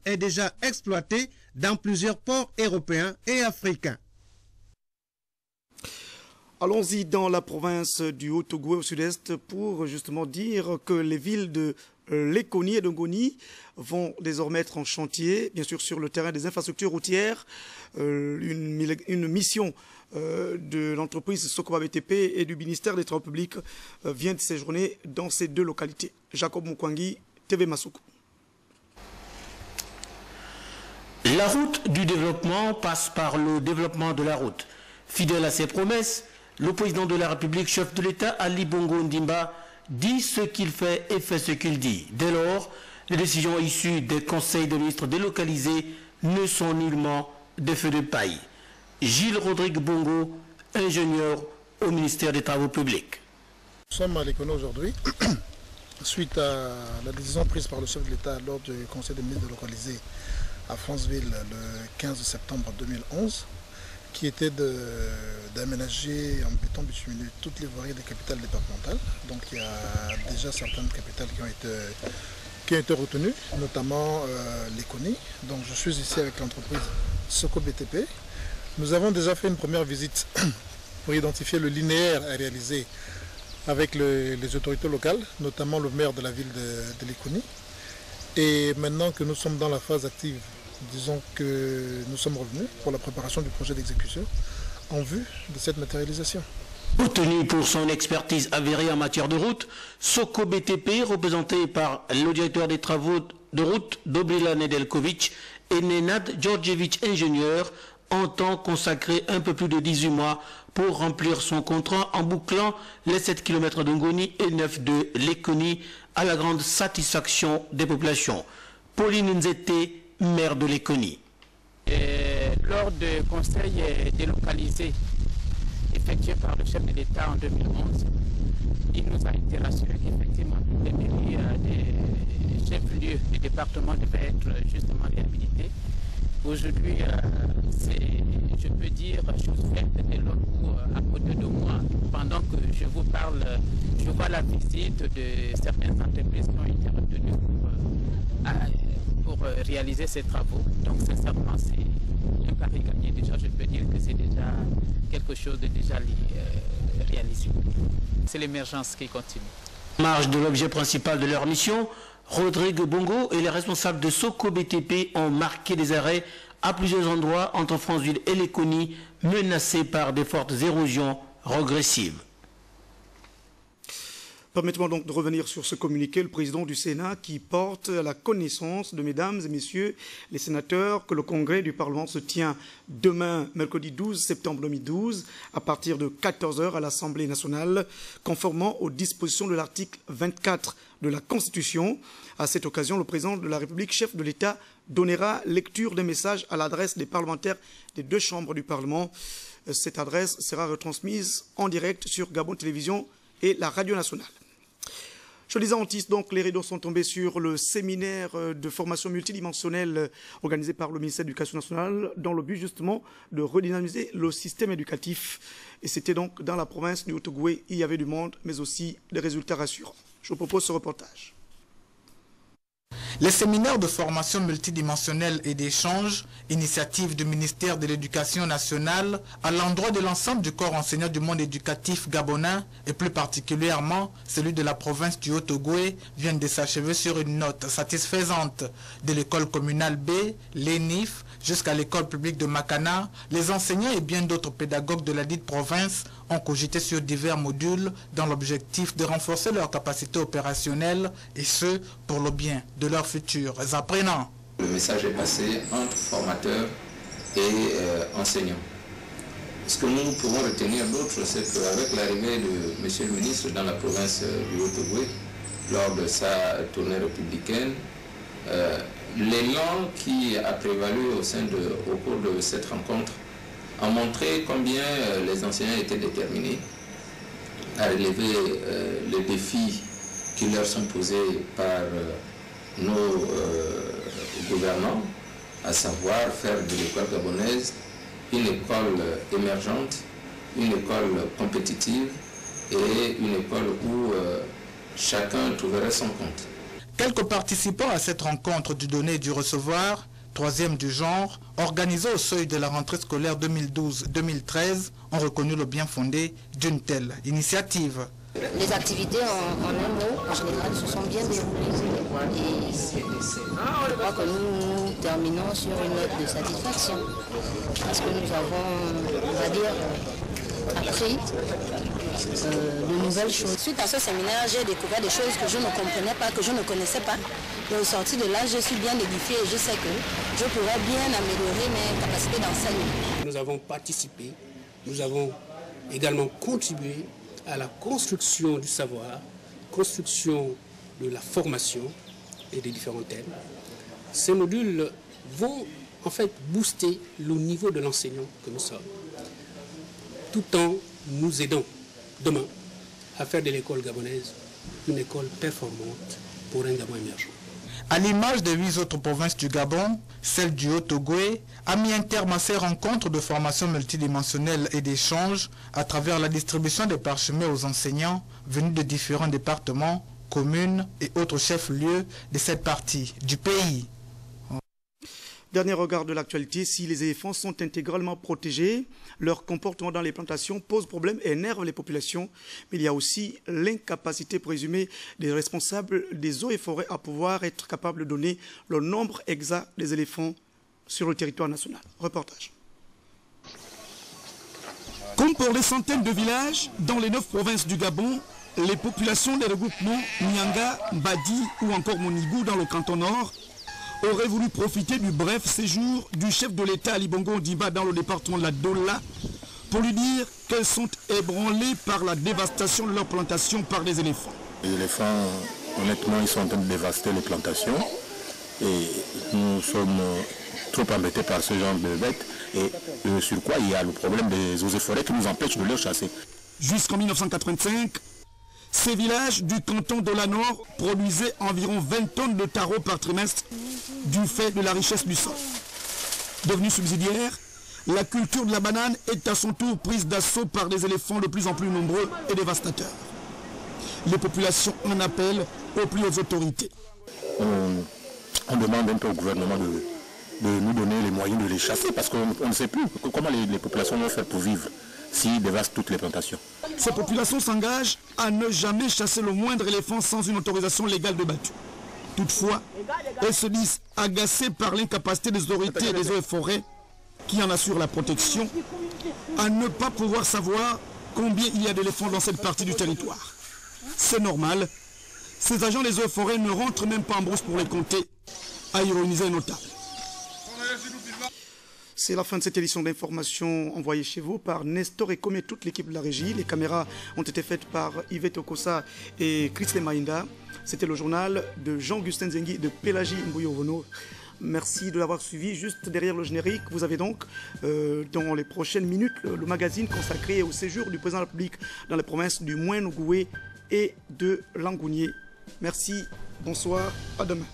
est déjà exploité dans plusieurs ports européens et africains. Allons-y dans la province du Haut-Ogooué au sud-est pour justement dire que les villes de Lekoni et de Ngoni vont désormais être en chantier, bien sûr sur le terrain des infrastructures routières. Une mission de l'entreprise Sokoba BTP et du ministère des Travaux publics vient de séjourner dans ces deux localités. Jacob Mukwangi, TV Masuku. La route du développement passe par le développement de la route. Fidèle à ses promesses, le président de la République, chef de l'État, Ali Bongo Ndimba, dit ce qu'il fait et fait ce qu'il dit. Dès lors, les décisions issues des conseils de ministres délocalisés ne sont nullement des feux de paille. Gilles Rodrigue Bongo, ingénieur au ministère des Travaux publics. Nous sommes à Lekoni aujourd'hui, suite à la décision prise par le chef de l'État lors du conseil des ministres délocalisés à Franceville le 15 septembre 2011, qui était d'aménager en béton bitumineux toutes les voiries des capitales départementales. Donc il y a déjà certaines capitales qui ont été retenues, notamment Lekoni. Donc je suis ici avec l'entreprise Soko BTP. Nous avons déjà fait une première visite pour identifier le linéaire à réaliser avec les autorités locales, notamment le maire de la ville de Lekoni. Et maintenant que nous sommes dans la phase active, disons que nous sommes revenus pour la préparation du projet d'exécution en vue de cette matérialisation. Retenu pour son expertise avérée en matière de route, Soko BTP, représenté par le directeur des travaux de route Dobrila Nedelkovic et Nenad Djordjevic, ingénieur, entend consacrer un peu plus de 18 mois pour remplir son contrat en bouclant les 7 km de Ngoni et 9 de Lekoni à la grande satisfaction des populations. Pauline Nzete, maire de Lekoni. Lors du conseil délocalisé effectué par le chef de l'État en 2011, il nous a été rassuré qu'effectivement les mairies des chefs-lieux du département devaient être justement réhabilités. Aujourd'hui, je peux dire, chose faite dès lors où, à côté de moi, pendant que je vous parle, je vois la visite de certaines entreprises qui ont été retenues pour réaliser ces travaux. Donc sincèrement, c'est un pari gagné. Déjà, je peux dire que c'est déjà quelque chose de déjà réalisé. C'est l'émergence qui continue. En marge de l'objet principal de leur mission, Rodrigue Bongo et les responsables de Soko BTP ont marqué des arrêts à plusieurs endroits entre Franceville et Lekoni, menacés par des fortes érosions regressives. Permettez-moi donc de revenir sur ce communiqué, le président du Sénat qui porte à la connaissance de mesdames et messieurs les sénateurs que le congrès du Parlement se tient demain, mercredi 12 septembre 2012, à partir de 14 h à l'Assemblée nationale, conformément aux dispositions de l'article 24 de la Constitution. À cette occasion, le président de la République, chef de l'État, donnera lecture des messages à l'adresse des parlementaires des deux chambres du Parlement. Cette adresse sera retransmise en direct sur Gabon Télévision et la Radio nationale. Je le disais en titre, donc, les rideaux sont tombés sur le séminaire de formation multidimensionnelle organisé par le ministère de l'Éducation nationale dans le but justement de redynamiser le système éducatif. Et c'était donc dans la province du Haut-Ogooué, il y avait du monde, mais aussi des résultats rassurants. Je vous propose ce reportage. Les séminaires de formation multidimensionnelle et d'échange, initiative du ministère de l'Éducation nationale à l'endroit de l'ensemble du corps enseignant du monde éducatif gabonais et plus particulièrement celui de la province du Haut-Ogooué viennent de s'achever sur une note satisfaisante. De l'école communale B, l'ENIF, jusqu'à l'école publique de Makana, les enseignants et bien d'autres pédagogues de la dite province ont cogité sur divers modules dans l'objectif de renforcer leur capacité opérationnelle et ce, pour le bien de leurs futurs apprenants. Le message est passé entre formateurs et enseignants. Ce que nous pouvons retenir d'autre, c'est qu'avec l'arrivée de M. le ministre dans la province du Haut-Ogooué, lors de sa tournée républicaine, l'élan qui a prévalu au cours de cette rencontre a montré combien les enseignants étaient déterminés à relever les défis qui leur sont posés par nos gouvernants, à savoir faire de l'école gabonaise une école émergente, une école compétitive et une école où chacun trouverait son compte. Quelques participants à cette rencontre du donner et du recevoir, troisième du genre, organisée au seuil de la rentrée scolaire 2012-2013, ont reconnu le bien fondé d'une telle initiative. Les activités en un mot, en général, se sont bien déroulées. Et je crois que nous terminons sur une note de satisfaction. Parce que nous avons, on va dire, appris de nouvelles choses. Suite à ce séminaire, j'ai découvert des choses que je ne comprenais pas, que je ne connaissais pas. Et au sortir de là, je suis bien édifiée et je sais que je pourrais bien améliorer mes capacités d'enseignement. Nous avons participé, nous avons également contribué à la construction du savoir, construction de la formation et des différents thèmes. Ces modules vont en fait booster le niveau de l'enseignant que nous sommes, tout en nous aidant demain à faire de l'école gabonaise une école performante pour un Gabon émergent. À l'image des 8 autres provinces du Gabon, celle du Haut-Ogooué a mis un terme à ces rencontres de formation multidimensionnelle et d'échange à travers la distribution des parchemins aux enseignants venus de différents départements, communes et autres chefs-lieux de cette partie du pays. Dernier regard de l'actualité, si les éléphants sont intégralement protégés, leur comportement dans les plantations pose problème et énerve les populations. Mais il y a aussi l'incapacité présumée des responsables des eaux et forêts à pouvoir être capables de donner le nombre exact des éléphants sur le territoire national. Reportage. Comme pour les centaines de villages dans les 9 provinces du Gabon, les populations des regroupements Nyanga, Badi ou encore Monigou dans le canton nord auraient voulu profiter du bref séjour du chef de l'État Ali Bongo Ondimba dans le département de la Dola pour lui dire qu'elles sont ébranlées par la dévastation de leurs plantations par des éléphants. Les éléphants, honnêtement, ils sont en train de dévaster les plantations et nous sommes trop embêtés par ce genre de bêtes et sur quoi il y a le problème des eaux et forêts qui nous empêchent de les chasser. Jusqu'en 1985, ces villages du canton de la Nord produisaient environ 20 tonnes de taro par trimestre du fait de la richesse du sol. Devenue subsidiaire, la culture de la banane est à son tour prise d'assaut par des éléphants de plus en plus nombreux et dévastateurs. Les populations en appellent aux plus hautes autorités. On demande un peu au gouvernement de nous donner les moyens de les chasser parce qu'on ne sait plus comment les populations vont faire pour vivre s'ils dévastent toutes les plantations. Ces populations s'engagent à ne jamais chasser le moindre éléphant sans une autorisation légale de battu. Toutefois, elles se disent agacées par l'incapacité des autorités et des eaux et forêts qui en assurent la protection, à ne pas pouvoir savoir combien il y a d'éléphants dans cette partie du territoire. C'est normal, ces agents des eaux et forêts ne rentrent même pas en brousse pour les compter, a ironisé un notable. C'est la fin de cette édition d'information envoyée chez vous par Nestor et comme toute l'équipe de la régie. Les caméras ont été faites par Yvette Okosa et Christine Maïnda. C'était le journal de Jean-Augustin Zengui de Pélagie Mbouyovono. Merci de l'avoir suivi. Juste derrière le générique, vous avez donc dans les prochaines minutes le magazine consacré au séjour du président de la République dans les provinces du Moyen-Ogooué et de Langounié. Merci, bonsoir, à demain.